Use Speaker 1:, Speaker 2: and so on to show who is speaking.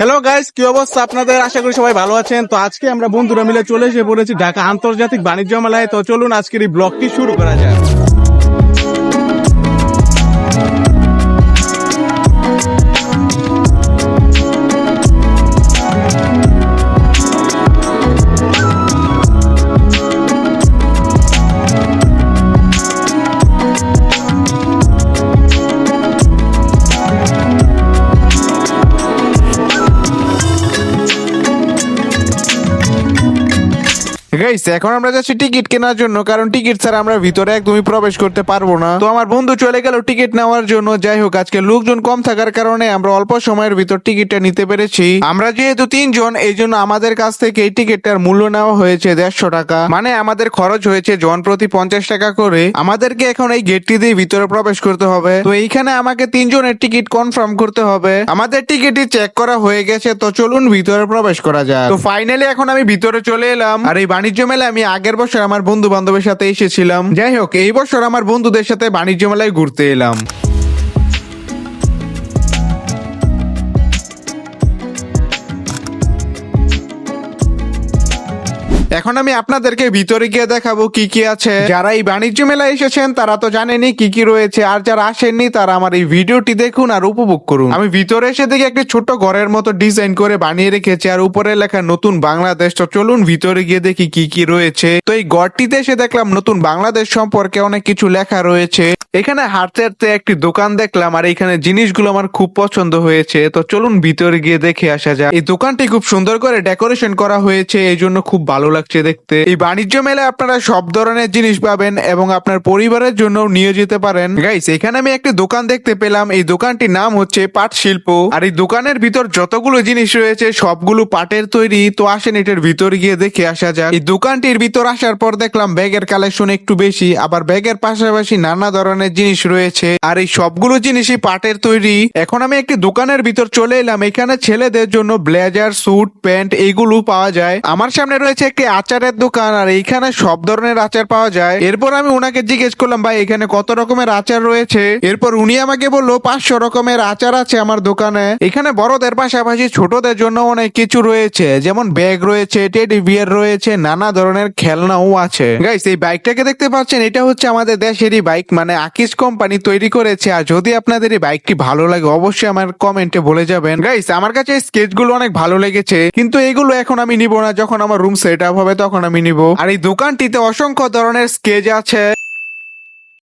Speaker 1: Hello guys, কি অবস্থা আপনাদের? আশা করি সবাই ভালো আছেন। তো আজকে আমরা বন্ধুরা মিলে চলে এসে পড়েছি ঢাকা আন্তর্জাতিক বাণিজ্য মেলায়। তো চলুন আজকের এই ব্লগটি শুরু করা যাক। গাইস, এখন আমরা যাচ্ছি টিকিট কেনার জন্য, কারণ টিকিট ছাড়া আমরা ভিতরে একদমই প্রবেশ করতে পারবো না। তো আমার বন্ধু চলে গেল টিকিট নেওয়ার জন্য। যাই হোক, আজকে লোকজন কম থাকার কারণে আমরা অল্প সময়ের ভিতর টিকিটটা নিতে পেরেছি। আমরা যেহেতু 3 জন, এই জন্য আমাদের কাছ থেকে এই টিকিটটার মূল্য নেওয়া হয়েছে 150 টাকা। মানে আমাদের খরচ হয়েছে জন প্রতি 50 টাকা করে। আমাদেরকে এখন এই গেটটি দিয়ে ভিতরে প্রবেশ করতে হবে। তো এইখানে আমাকে 3 জনের টিকিট কনফার্ম করতে হবে। আমাদের টিকিটই চেক করা হয়ে গেছে। তো চলুন ভিতরে প্রবেশ করা যাক। তো ফাইনালি এখন আমি ভিতরে চলে এলাম। আর এই বাণিজ্য মেলায় আমি আগের বছর আমার বন্ধু বান্ধবের সাথে এসেছিলাম। যাই হোক, এই বছর আমার বন্ধুদের সাথে বাণিজ্য মেলায় ঘুরতে এলাম। এখন আমি আপনাদেরকে ভিতরে গিয়ে দেখাবো কি কি আছে। যারা এই বাণিজ্য মেলায় এসেছেন তারা তো জানেনি কি কি রয়েছে, আর যারা আসেননি তারা আমার এই ভিডিওটি দেখুন আর উপভোগ করুন। আমি ভিতরে এসে দেখি একটি ছোট ঘরের মতো ডিজাইন করে বানিয়ে রেখেছে, আর উপরে লেখা নতুন বাংলাদেশ। তো চলুন ভিতরে গিয়ে দেখি কি কি রয়েছে। তো এই ঘরটিতে এসে দেখলাম নতুন বাংলাদেশ সম্পর্কে অনেক কিছু লেখা রয়েছে। এখানে হাঁটতে একটি দোকান দেখলাম, আর এখানে জিনিসগুলো আমার খুব পছন্দ হয়েছে। তো চলুন ভিতরে গিয়ে দেখে আসা যায়। এই দোকানটি খুব সুন্দর করে ডেকোরেশন করা হয়েছে, এই জন্য খুব ভালো লাগছে দেখতে। এই বাণিজ্য মেলায় আপনারা সব ধরনের জিনিস পাবেন এবং আপনার পরিবারের জন্য নিয়ে যেতে পারেন। গাইস, এখানে আমি একটি দোকান দেখতে পেলাম। এই দোকানটির নাম হচ্ছে পাট শিল্প। আর এই দোকানের ভিতর যতগুলো জিনিস রয়েছে সবগুলো পাটের তৈরি। তো আসেন এটার ভিতর গিয়ে দেখে আসা যাক। এই দোকানটির ভিতর আসার পর দেখলাম ব্যাগের কালেকশন একটু বেশি, আবার ব্যাগের পাশাপাশি নানা ধরনের জিনিস রয়েছে, আর এই সবগুলো জিনিসই পাটের তৈরি। এখন আমি একটি দোকানের ভিতর চলে এলাম। এখানে ছেলেদের জন্য ব্লেজার, স্যুট, প্যান্ট এইগুলো পাওয়া যায়। আমার সামনে রয়েছে একটি আচারের দোকান, আর এইখানে সব ধরনের আচার পাওয়া যায়। এরপর আমি ওনাকে জিজ্ঞেস করলাম, ভাই এখানে কত রকমের আচার রয়েছে? এরপর উনি আমাকে বললো 500 রকমের আচার আছে আমার দোকানে। এখানে বড়দের পাশাপাশি ছোটদের জন্য অনেক কিছু রয়েছে, যেমন ব্যাগ রয়েছে, টেডি বিয়ার রয়েছে, নানা ধরনের খেলনাও আছে। গাইস, এই বাইকটাকে দেখতে পাচ্ছেন, এটা হচ্ছে আমাদের দেশেরই বাইক, মানে আকিস কোম্পানি তৈরি করেছে। আর যদি আপনাদের এই বাইকটি ভালো লাগে অবশ্যই আমার কমেন্টে বলে যাবেন। গাইস, আমার কাছে এই স্কেচগুলো অনেক ভালো লেগেছে, কিন্তু এগুলো এখন আমি নিব না। যখন আমার রুম সেট আপ হবে তখন আমি নিব। আর এই দোকানটিতে অসংখ্য ধরনের স্কেচ আছে।